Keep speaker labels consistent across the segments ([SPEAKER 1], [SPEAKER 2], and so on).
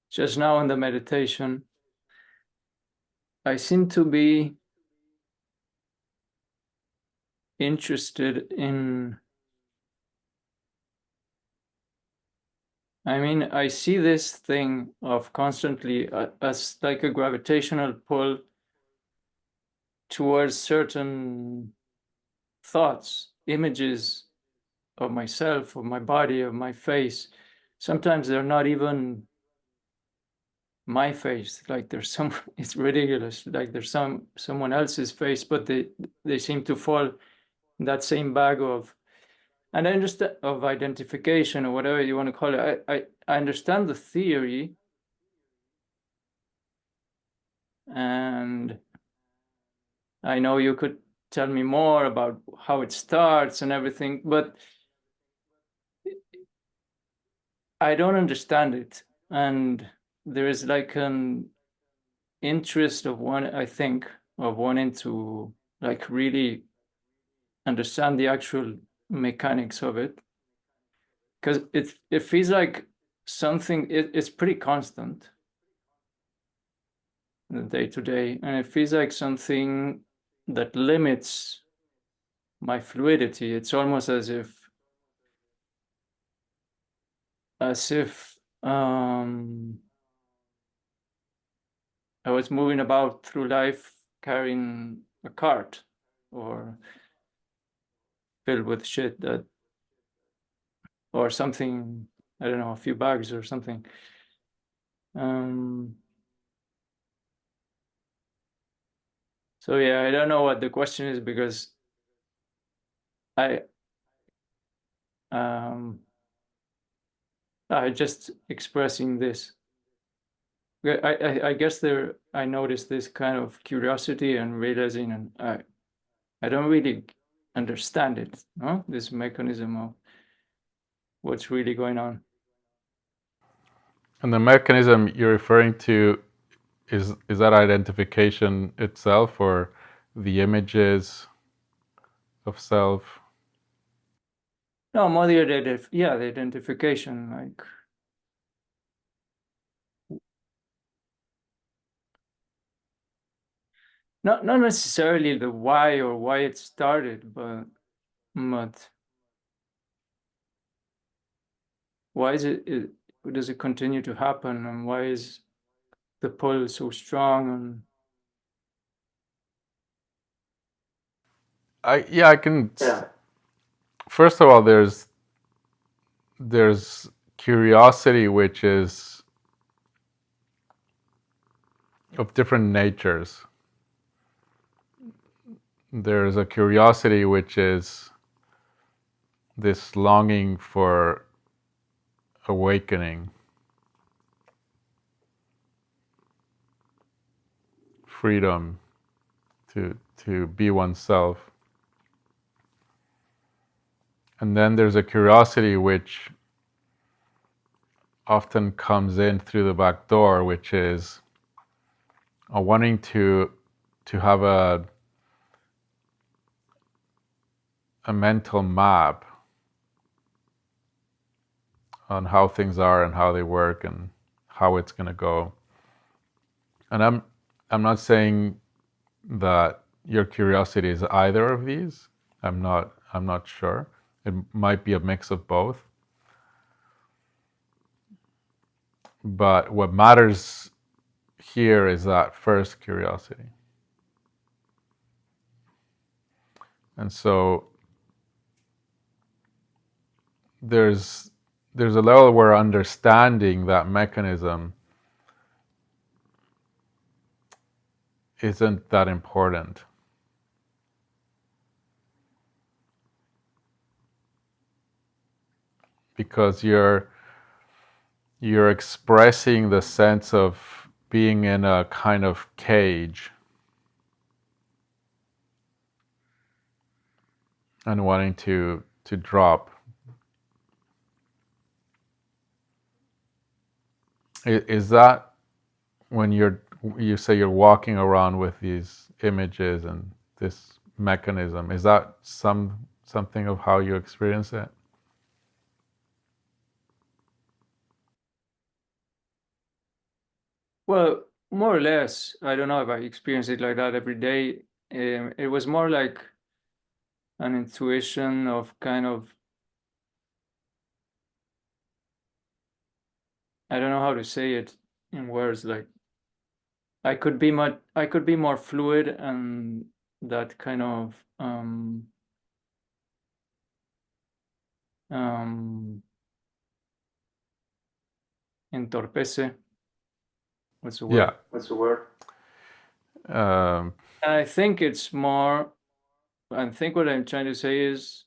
[SPEAKER 1] just now in the meditation, I seem to be interested in, I see this thing of constantly as like a gravitational pull towards certain thoughts, images of myself, of my body, of my face. Sometimes they're not even my face, like there's some, it's ridiculous, like there's someone else's face, but they seem to fall in that same bag of, and I understand, of identification or whatever you want to call it. I understand the theory, and I know you could tell me more about how it starts and everything, but I don't understand it. And there is like an interest of one, I think, of wanting to like really understand the actual mechanics of it, because it feels like something, it's pretty constant in the day to day, and it feels like something that limits my fluidity. It's almost as if I was moving about through life carrying a cart or filled with shit that, or something, I don't know, a few bags or something. Um, so yeah, I don't know what the question is, because I um I just expressing this. I guess I noticed this kind of curiosity and realizing, and I don't really understand it, no? This mechanism of what's really going on.
[SPEAKER 2] And the mechanism you're referring to is that identification itself or the images of self?
[SPEAKER 1] No, more the yeah, the identification, like not necessarily the why or why it started, but why does it continue to happen, and why is the pull so strong? And
[SPEAKER 2] I can. Yeah. First of all, there's curiosity, which is of different natures. There's a curiosity which is this longing for awakening, freedom, to be oneself. And then there's a curiosity which often comes in through the back door, which is a wanting to have a mental map on how things are and how they work and how it's going to go. And I'm not saying that your curiosity is either of these. I'm not sure. It might be a mix of both. But what matters here is that first curiosity. And so there's a level where understanding that mechanism isn't that important. Because you're expressing the sense of being in a kind of cage and wanting to drop. Is that when you say you're walking around with these images and this mechanism? Is that something of how you experience it?
[SPEAKER 1] Well, more or less. I don't know if I experience it like that every day. It was more like an intuition of kind of, I don't know how to say it in words. Like I could be more fluid, and that kind of um entorpece. What's the
[SPEAKER 2] Yeah.
[SPEAKER 1] word? What's the word?
[SPEAKER 2] Um,
[SPEAKER 1] I think it's more. I think what I'm trying to say is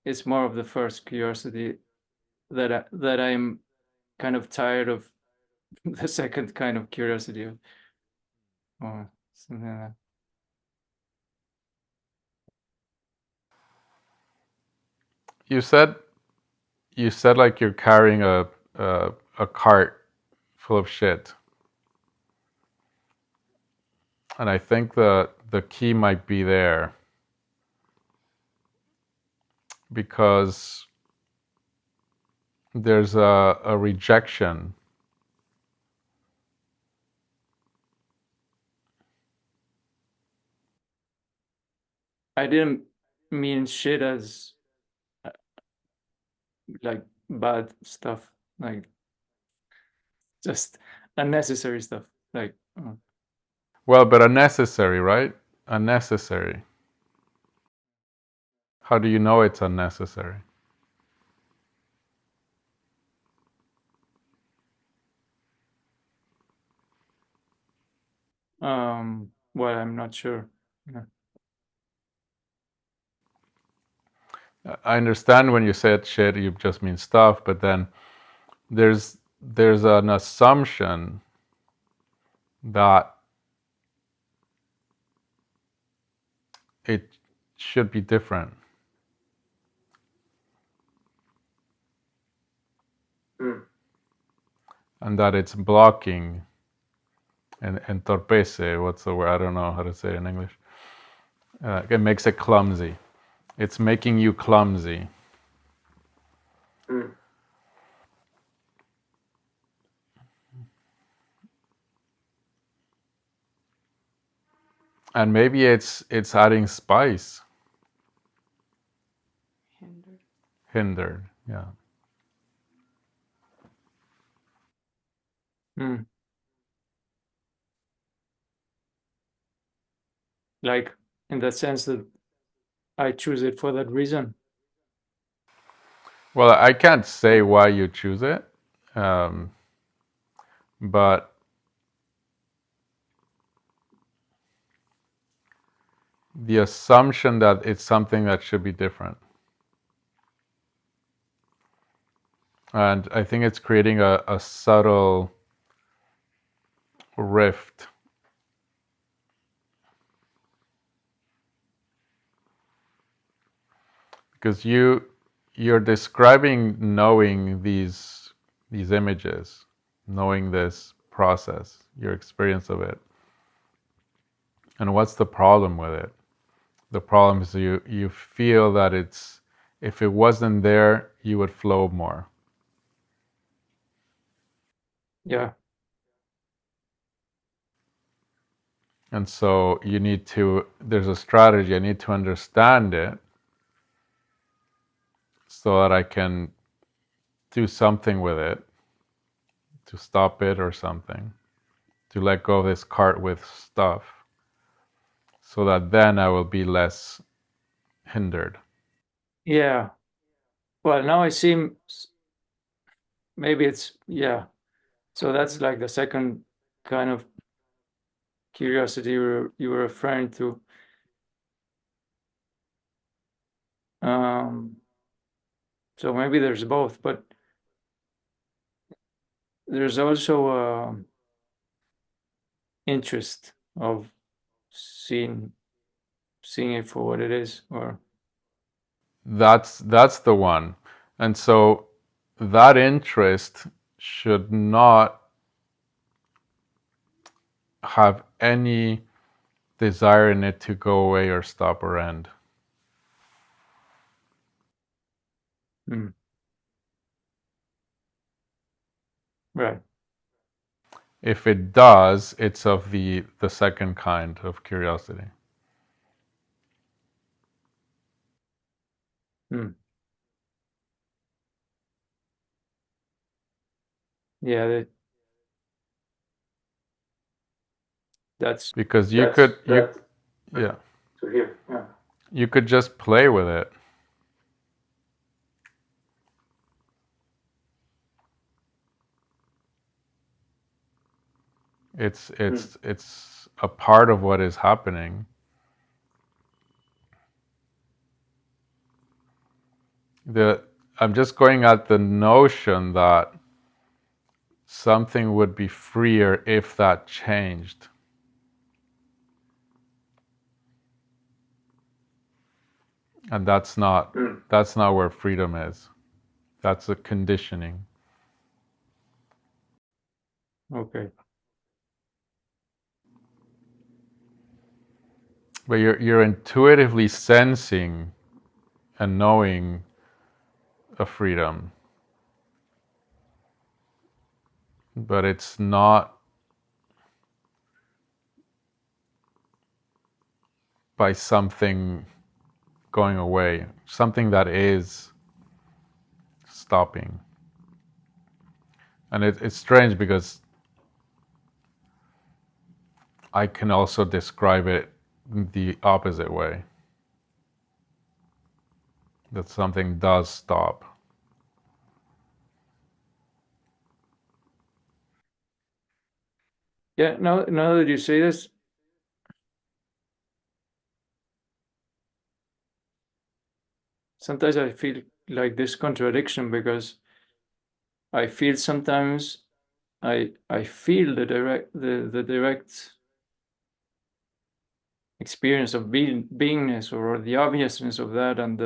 [SPEAKER 1] it's more of the first curiosity that I'm kind of tired of the second kind of curiosity of, or something like that.
[SPEAKER 2] you said like you're carrying a cart full of shit, and I think the key might be there, because there's a rejection.
[SPEAKER 1] I didn't mean shit as like bad stuff, like just unnecessary stuff. Like,
[SPEAKER 2] Well, but unnecessary, right? Unnecessary. How do you know it's unnecessary?
[SPEAKER 1] well, I'm not sure. Yeah.
[SPEAKER 2] I understand when you said shit, you just mean stuff, but then there's an assumption that it should be different, and that it's blocking and entorpece. What's the word? I don't know how to say it in English. It makes it clumsy. It's making you clumsy. And maybe it's adding spice. Hindered. Yeah.
[SPEAKER 1] Mm. Like in the sense that I choose it for that reason.
[SPEAKER 2] Well, I can't say why you choose it, but the assumption that it's something that should be different. And I think it's creating a subtle rift. Because you're describing knowing these images, knowing this process, your experience of it. And what's the problem with it? The problem is you feel that it's, if it wasn't there, you would flow more.
[SPEAKER 1] Yeah.
[SPEAKER 2] And so you need to, there's a strategy, I need to understand it so that I can do something with it, to stop it or something, to let go of this cart with stuff, so that then I will be less hindered.
[SPEAKER 1] Yeah. Well, now I seem, maybe it's, yeah. So that's like the second kind of curiosity you were referring to. So maybe there's both, but there's also interest of seeing it for what it is, or
[SPEAKER 2] That's the one. And so that interest should not have any desire in it to go away or stop or end.
[SPEAKER 1] Hmm. Right.
[SPEAKER 2] If it does, it's of the second kind of curiosity.
[SPEAKER 1] Hmm. Yeah, that's
[SPEAKER 2] Because you could
[SPEAKER 1] that
[SPEAKER 2] yeah,
[SPEAKER 1] to hear. Yeah.
[SPEAKER 2] you could just play with it. It's a part of what is happening. The I'm just going at the notion that something would be freer if that changed. And that's not where freedom is. That's a conditioning.
[SPEAKER 1] Okay.
[SPEAKER 2] But you're intuitively sensing and knowing a freedom. But it's not by something going away, something that is stopping. And it's strange because I can also describe it the opposite way, that something does stop.
[SPEAKER 1] Yeah. Now that you say this, sometimes I feel like this contradiction because I feel sometimes I feel the direct experience of beingness or the obviousness of that, and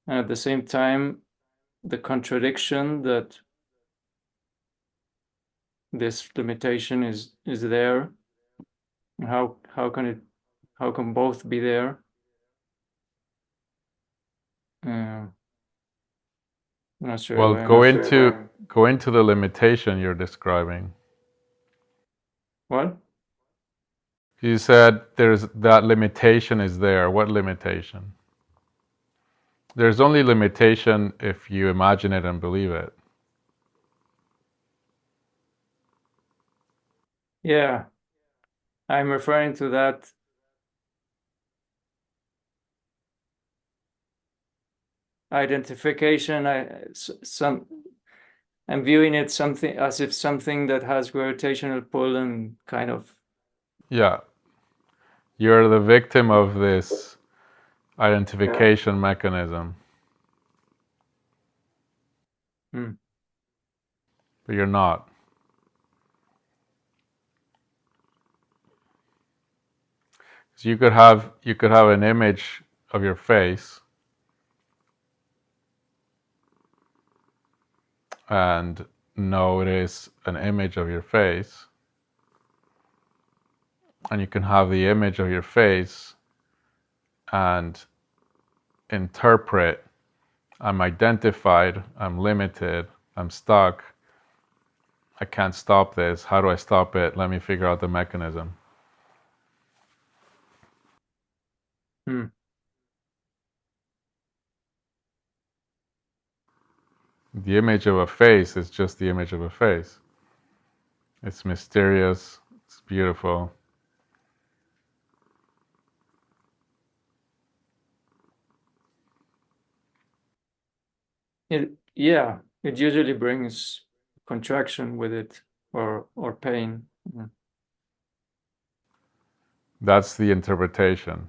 [SPEAKER 1] at the same time the contradiction that this limitation is there. How can both be there? I'm not sure
[SPEAKER 2] Well,
[SPEAKER 1] if I'm
[SPEAKER 2] go into the limitation you're describing.
[SPEAKER 1] what?
[SPEAKER 2] You said there's that limitation is there. What limitation? There's only limitation if you imagine it and believe it.
[SPEAKER 1] Yeah, I'm referring to that identification. I'm viewing it something as if something that has gravitational pull and kind of.
[SPEAKER 2] Yeah, you're the victim of this identification mechanism,
[SPEAKER 1] Hmm.
[SPEAKER 2] but you're not. So you could have an image of your face and know it is an image of your face, and you can have the image of your face and interpret, I'm identified, I'm limited, I'm stuck, I can't stop this. How do I stop it? Let me figure out the mechanism.
[SPEAKER 1] Hmm.
[SPEAKER 2] The image of a face is just the image of a face. It's mysterious, it's beautiful.
[SPEAKER 1] Yeah, it usually brings contraction with it, or pain.
[SPEAKER 2] That's the interpretation.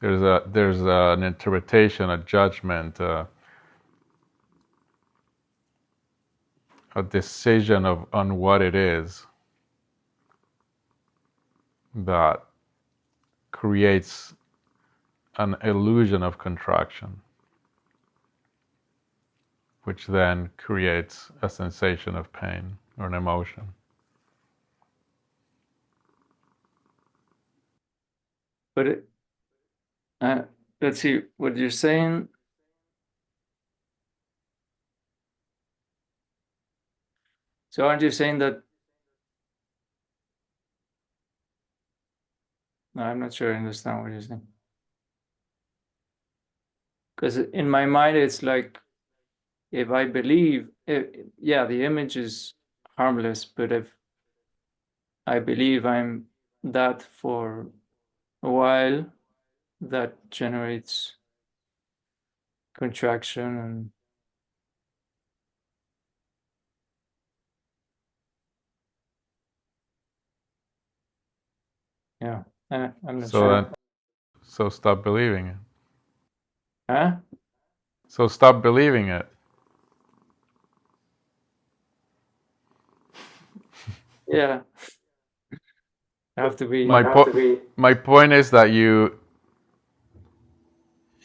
[SPEAKER 2] There's an interpretation, a judgment, a decision of on what it is that creates an illusion of contraction, which then creates a sensation of pain or an emotion.
[SPEAKER 1] But let's see what you're saying. So aren't you saying that? No, I'm not sure I understand what you're saying. Because in my mind, it's like, if I believe, yeah, the image is harmless, but if I believe I'm that for a while, that generates contraction and yeah, I'm not sure.
[SPEAKER 2] So stop believing it.
[SPEAKER 1] Huh?
[SPEAKER 2] So stop believing it.
[SPEAKER 1] Yeah, I have to be.
[SPEAKER 2] My point is that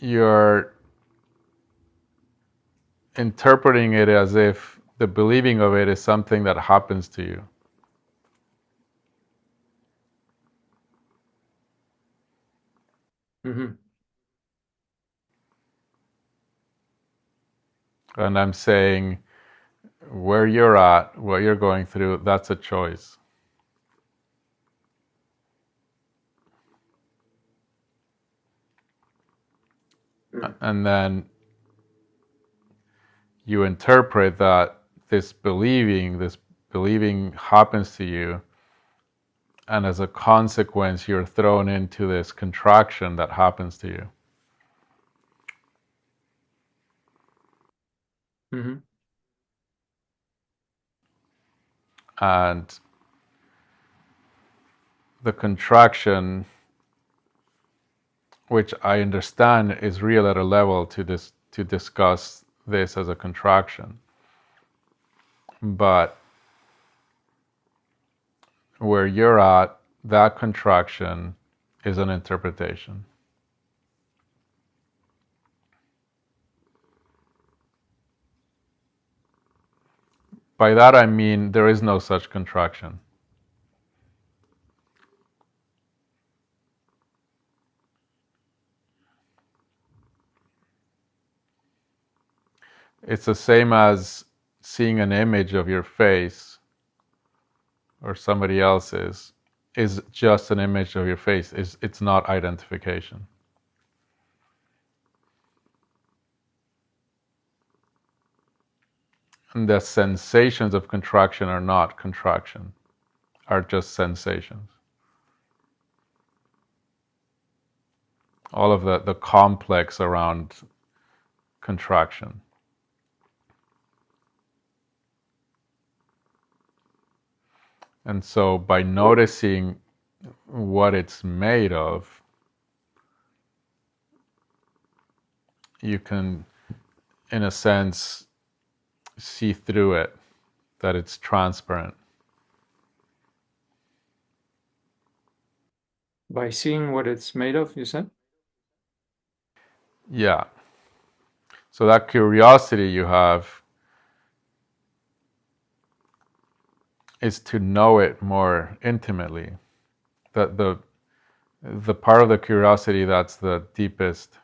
[SPEAKER 2] you're interpreting it as if the believing of it is something that happens to you.
[SPEAKER 1] Mhm.
[SPEAKER 2] And I'm saying where you're at, what you're going through, that's a choice. And then you interpret that this believing happens to you, and as a consequence, you're thrown into this contraction that happens to you.
[SPEAKER 1] Mhm.
[SPEAKER 2] And the contraction, which I understand is real at a level to discuss this as a contraction, but where you're at, that contraction is an interpretation. By that I mean there is no such contraction. It's the same as seeing an image of your face or somebody else's is just an image of your face. It's not identification. And the sensations of contraction are not contraction, are just sensations. All of the complex around contraction. And so by noticing what it's made of, you can, in a sense, see through it, that it's transparent.
[SPEAKER 1] By seeing what it's made of, you said?
[SPEAKER 2] Yeah. So that curiosity you have is to know it more intimately. The part of the curiosity that's the deepest,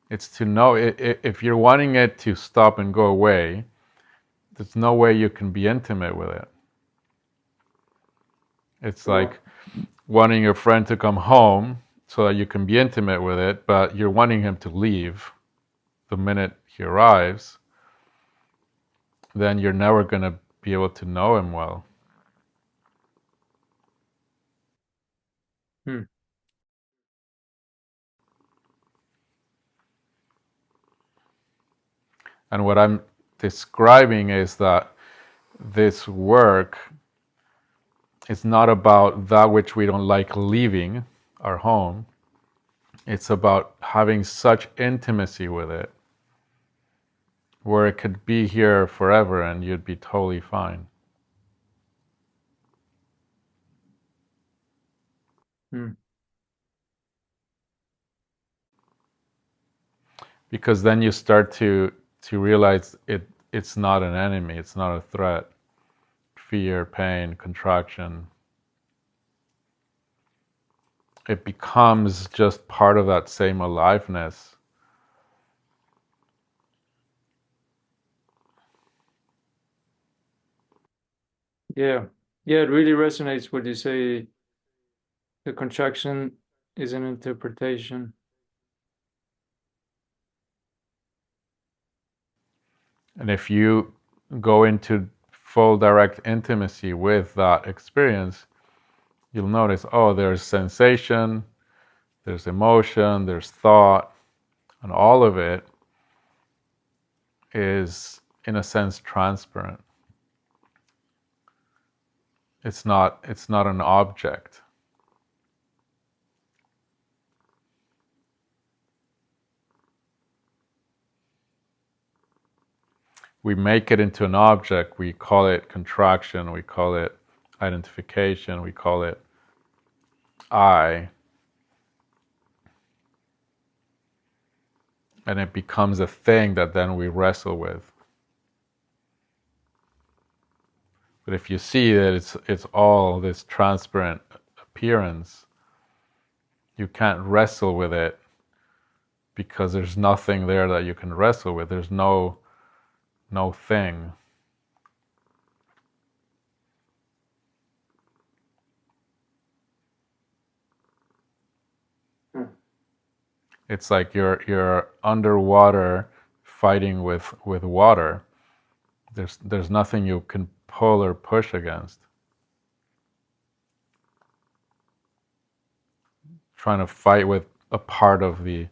[SPEAKER 2] it's to know if you're wanting it to stop and go away, there's no way you can be intimate with it. It's like wanting your friend to come home so that you can be intimate with it, but you're wanting him to leave the minute he arrives, then you're never going to be able to know him well.
[SPEAKER 1] Hmm.
[SPEAKER 2] And what I'm describing is that this work is not about that which we don't like leaving our home. It's about having such intimacy with it where it could be here forever and you'd be totally fine.
[SPEAKER 1] Hmm.
[SPEAKER 2] Because then you start to realize it's not an enemy, it's not a threat. Fear, pain, contraction, it becomes just part of that same aliveness.
[SPEAKER 1] Yeah. Yeah, it really resonates what you say. The contraction is an interpretation.
[SPEAKER 2] And if you go into full direct intimacy with that experience, you'll notice, oh, there's sensation, there's emotion, there's thought, and all of it is, in a sense, transparent. It's not an object. We make it into an object, we call it contraction, we call it identification, we call it I, and it becomes a thing that then we wrestle with. But if you see that it's all this transparent appearance, you can't wrestle with it because there's nothing there that you can wrestle with. There's no thing. It's like you're underwater fighting with water. There's nothing you can pull or push against. Trying to fight with a part of the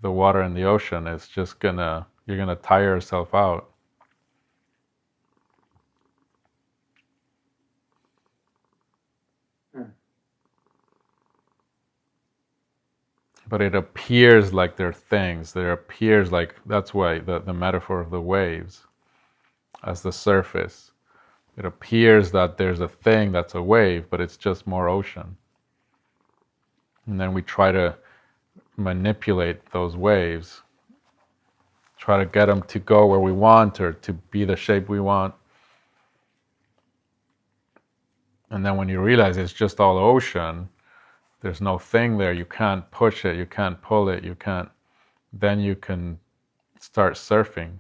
[SPEAKER 2] water in the ocean is just you're gonna tire yourself out. But it appears like they're things. There appears like, that's why the metaphor of the waves as the surface. It appears that there's a thing that's a wave, but it's just more ocean. And then we try to manipulate those waves, try to get them to go where we want or to be the shape we want. And then when you realize it's just all ocean, there's no thing there, you can't push it, you can't pull it, then you can start surfing.